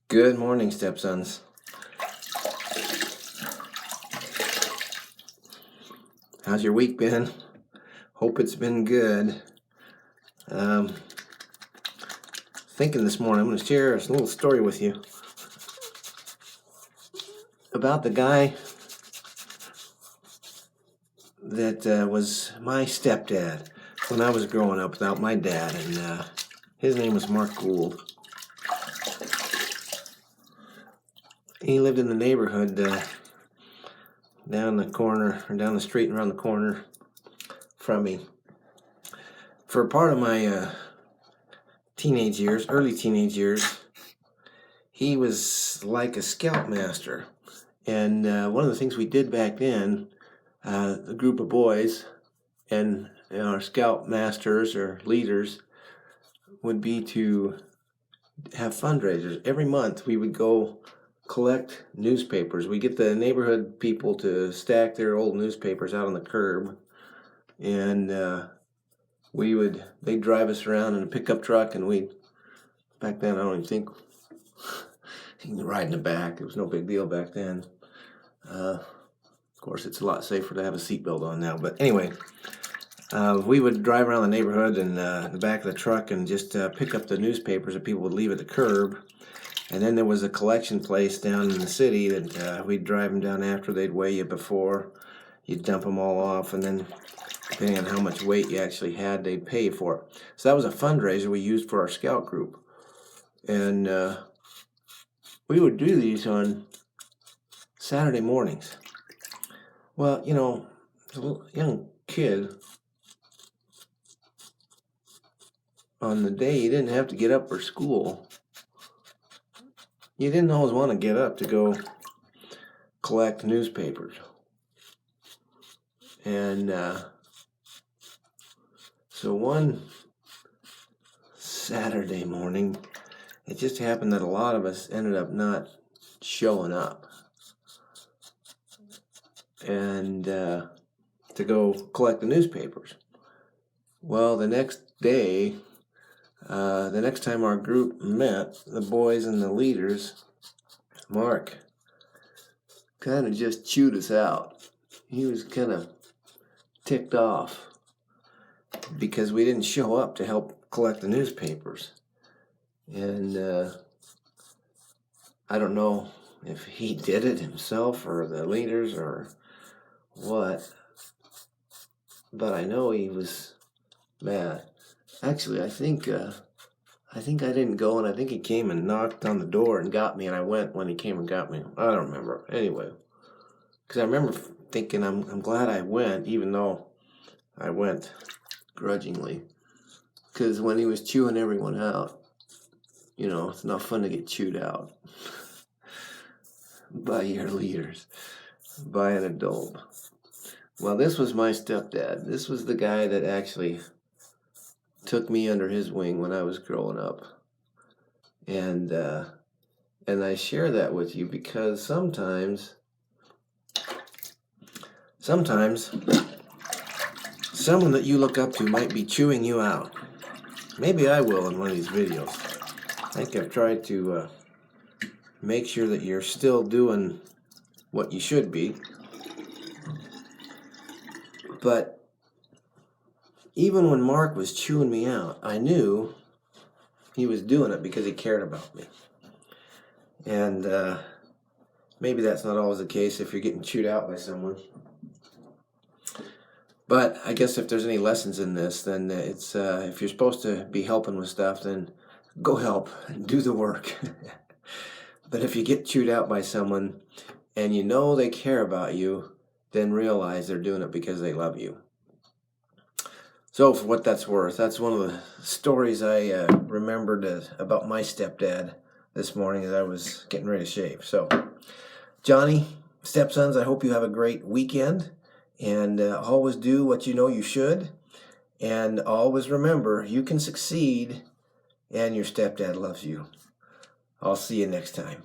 Good morning, stepsons. How's your week been? Hope it's been good. Thinking this morning, I'm going to share a little story with you about the guy that was my stepdad when I was growing up without my dad, and his name was Mark Gould. He lived in the neighborhood down the corner, or down the street and around the corner from me. For part of my early teenage years, he was like a scoutmaster. And one of the things we did back then, a group of boys and our scoutmasters or leaders would be to have fundraisers. Every month we would go collect newspapers. We get the neighborhood people to stack their old newspapers out on the curb, and they'd drive us around in a pickup truck, and back then I don't even think you could ride in the back. It was no big deal back then. Of course, it's a lot safer to have a seatbelt on now, but anyway, we would drive around the neighborhood in the back of the truck and just pick up the newspapers that people would leave at the curb. And then there was a collection place down in the city that we'd drive them down after. They'd weigh you before. You'd dump them all off, and then depending on how much weight you actually had, they'd pay you for it. So that was a fundraiser we used for our scout group. And we would do these on Saturday mornings. Well, as a little young kid, on the day you didn't have to get up for school, you didn't always want to get up to go collect newspapers. And so one Saturday morning, it just happened that a lot of us ended up not showing up and to go collect the newspapers. Well, the next day, the next time our group met, the boys and the leaders, Mark kind of just chewed us out. He was kind of ticked off because we didn't show up to help collect the newspapers. And I don't know if he did it himself or the leaders or what, but I know he was mad. Actually, I think I didn't go, and I think he came and knocked on the door and got me, and I went when he came and got me. I don't remember. Anyway, because I remember thinking I'm glad I went, even though I went grudgingly. Because when he was chewing everyone out, it's not fun to get chewed out by your leaders, by an adult. Well, this was my stepdad. This was the guy that actually took me under his wing when I was growing up. And I share that with you because sometimes someone that you look up to might be chewing you out. Maybe I will in one of these videos. I think I've tried to make sure that you're still doing what you should be. But even when Mark was chewing me out, I knew he was doing it because he cared about me. And maybe that's not always the case if you're getting chewed out by someone. But I guess if there's any lessons in this, then it's if you're supposed to be helping with stuff, then go help and do the work. But if you get chewed out by someone and you know they care about you, then realize they're doing it because they love you. So for what that's worth, that's one of the stories I remembered about my stepdad this morning as I was getting ready to shave. So, Johnny, stepsons, I hope you have a great weekend, and always do what you know you should, and always remember you can succeed, and your stepdad loves you. I'll see you next time.